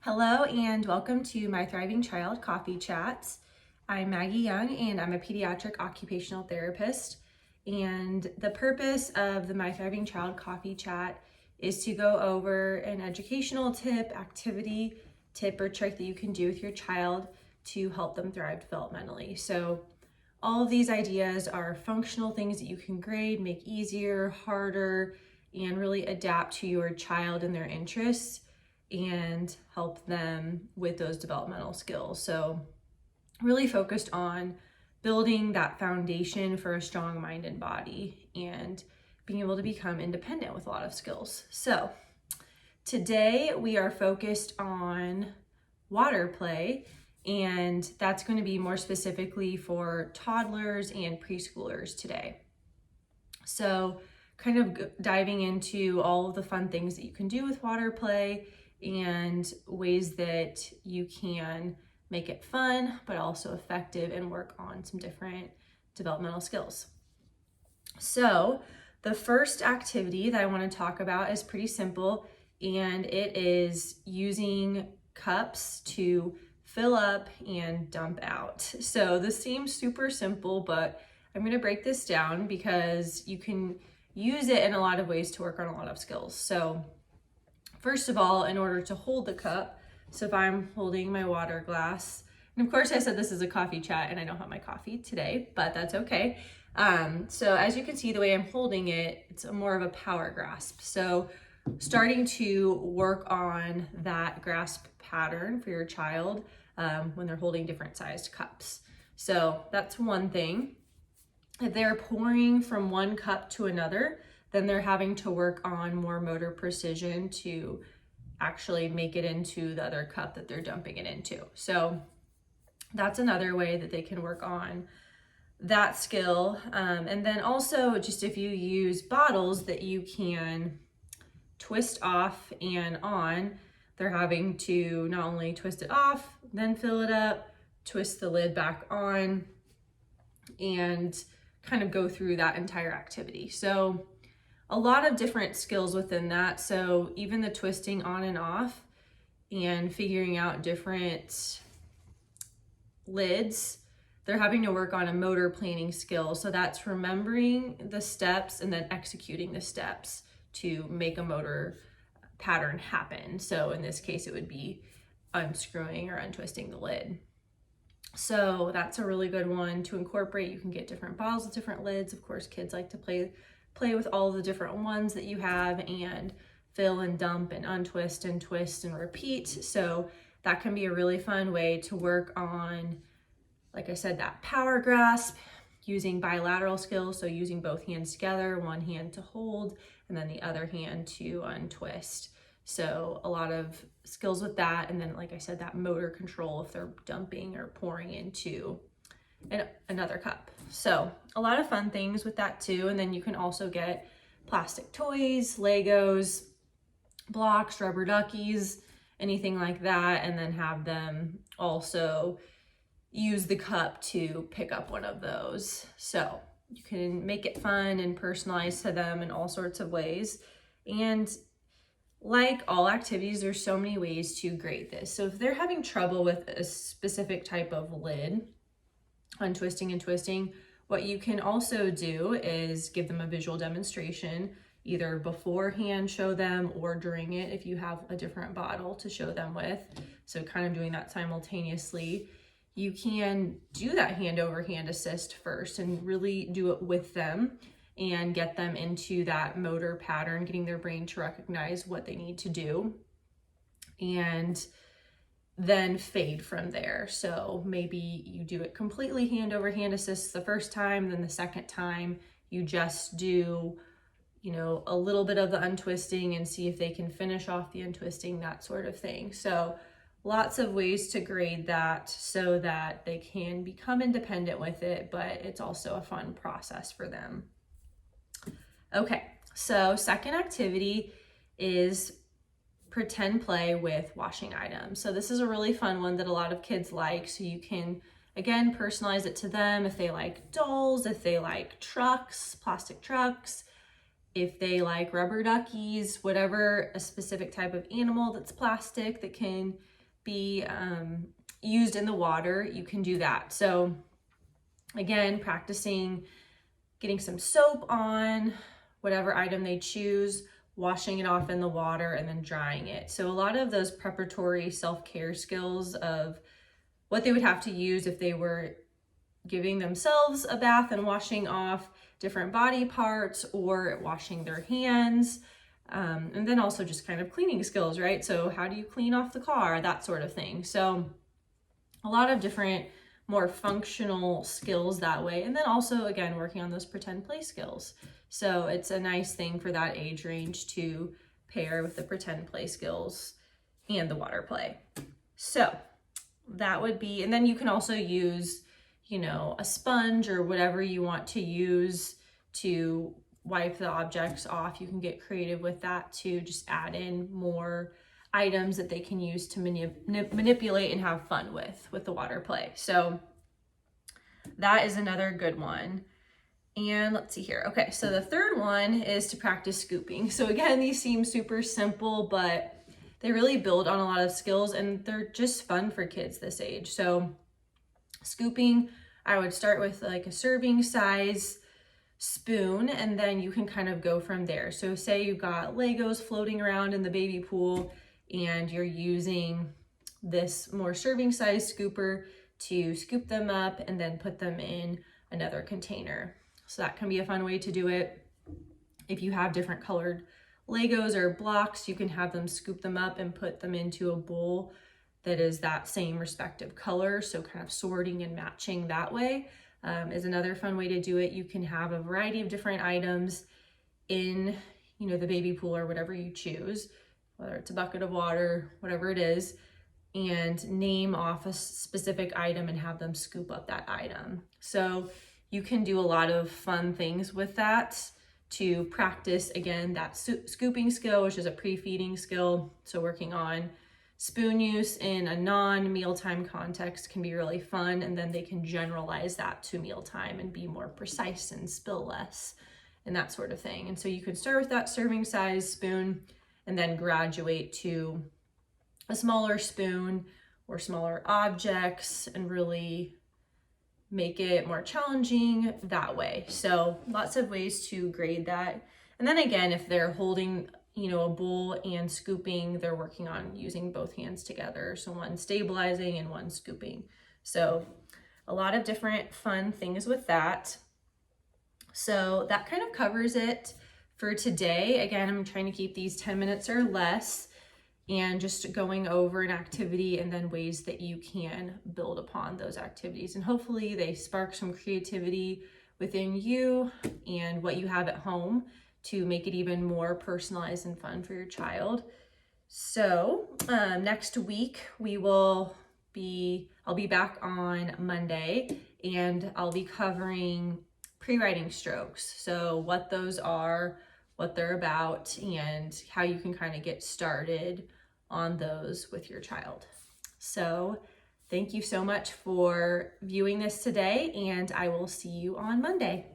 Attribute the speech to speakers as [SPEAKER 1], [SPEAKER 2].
[SPEAKER 1] Hello and welcome to My Thriving Child Coffee Chats. I'm Maggie Young and I'm a pediatric occupational therapist. And the purpose of the My Thriving Child Coffee Chat is to go over an educational tip, activity, tip or trick that you can do with your child to help them thrive developmentally. So all of these ideas are functional things that you can grade, make easier, harder, and really adapt to your child and their interests and help them with those developmental skills. So really focused on building that foundation for a strong mind and body and being able to become independent with a lot of skills. So today we are focused on water play, and that's going to be more specifically for toddlers and preschoolers today. So kind of diving into all of the fun things that you can do with water play and ways that you can make it fun, but also effective and work on some different developmental skills. So the first activity that I want to talk about is pretty simple, and it is using cups to fill up and dump out. So this seems super simple, but I'm going to break this down because you can use it in a lot of ways to work on a lot of skills. So first of all, in order to hold the cup, so if I'm holding my water glass, and of course I said this is a coffee chat and I don't have my coffee today, but that's okay. So as you can see, the way I'm holding it, it's more of a power grasp. So starting to work on that grasp pattern for your child when they're holding different sized cups. So that's one thing. If they're pouring from one cup to another, then they're having to work on more motor precision to actually make it into the other cup that they're dumping it into. So that's another way that they can work on that skill. And then also just if you use bottles that you can twist off and on, they're having to not only twist it off, then fill it up, twist the lid back on, and kind of go through that entire activity. So a lot of different skills within that. So even the twisting on and off and figuring out different lids, they're having to work on a motor planning skill. So that's remembering the steps and then executing the steps to make a motor pattern happen. So in this case, it would be unscrewing or untwisting the lid. So that's a really good one to incorporate. You can get different bottles with different lids. Of course, kids like to play with all the different ones that you have and fill and dump and untwist and twist and repeat. So that can be a really fun way to work on, like I said, that power grasp, using bilateral skills. So using both hands together, one hand to hold and then the other hand to untwist. So a lot of skills with that. And then, like I said, that motor control if they're dumping or pouring into another cup. So a lot of fun things with that too. And then you can also get plastic toys, Legos, blocks, rubber duckies, anything like that. And then have them also use the cup to pick up one of those. So you can make it fun and personalized to them in all sorts of ways. And like all activities, there's so many ways to grade this. So if they're having trouble with a specific type of lid, untwisting and twisting, what you can also do is give them a visual demonstration, either beforehand show them or during it if you have a different bottle to show them with. So kind of doing that simultaneously. You can do that hand over hand assist first and really do it with them and get them into that motor pattern, getting their brain to recognize what they need to do, and then fade from there. So maybe you do it completely hand over hand assist the first time, then the second time you just do, a little bit of the untwisting and see if they can finish off the untwisting, that sort of thing. So lots of ways to grade that so that they can become independent with it, but it's also a fun process for them. Okay, so second activity is pretend play with washing items. So this is a really fun one that a lot of kids like. So you can, again, personalize it to them if they like dolls, if they like trucks, plastic trucks, if they like rubber duckies, whatever, a specific type of animal that's plastic that can be used in the water, you can do that. So again, practicing getting some soap on whatever item they choose, washing it off in the water, and then drying it. So a lot of those preparatory self-care skills of what they would have to use if they were giving themselves a bath and washing off different body parts or washing their hands. And then also just kind of cleaning skills, right? So how do you clean off the car, that sort of thing. So a lot of different more functional skills that way. And then also, again, working on those pretend play skills. So it's a nice thing for that age range to pair with the pretend play skills and the water play. So that would be, and then you can also use, you know, a sponge or whatever you want to use to wipe the objects off. You can get creative with that to just add in more items that they can use to manipulate and have fun with the water play. So that is another good one. And let's see here. Okay, so the third one is to practice scooping. So again, these seem super simple, but they really build on a lot of skills and they're just fun for kids this age. So scooping, I would start with like a serving size spoon, and then you can kind of go from there. So say you've got Legos floating around in the baby pool and you're using this more serving size scooper to scoop them up and then put them in another container. So that can be a fun way to do it. If you have different colored Legos or blocks, you can have them scoop them up and put them into a bowl that is that same respective color. So kind of sorting and matching that way is another fun way to do it. You can have a variety of different items in, you know, the baby pool or whatever you choose, whether it's a bucket of water, whatever it is, and name off a specific item and have them scoop up that item. So you can do a lot of fun things with that to practice, again, that scooping skill, which is a pre-feeding skill. So working on spoon use in a non-mealtime context can be really fun, and then they can generalize that to mealtime and be more precise and spill less and that sort of thing. And so you could start with that serving size spoon and then graduate to a smaller spoon or smaller objects and really make it more challenging that way. So lots of ways to grade that. And then again, if they're holding, you know, a bowl and scooping, they're working on using both hands together. So one stabilizing and one scooping. So a lot of different fun things with that. So that kind of covers it for today. Again, I'm trying to keep these 10 minutes or less and just going over an activity and then ways that you can build upon those activities. And hopefully they spark some creativity within you and what you have at home to make it even more personalized and fun for your child. So next week I'll be back on Monday and I'll be covering pre-writing strokes. So what those are, what they're about, and how you can kind of get started on those with your child. So thank you so much for viewing this today, and I will see you on Monday.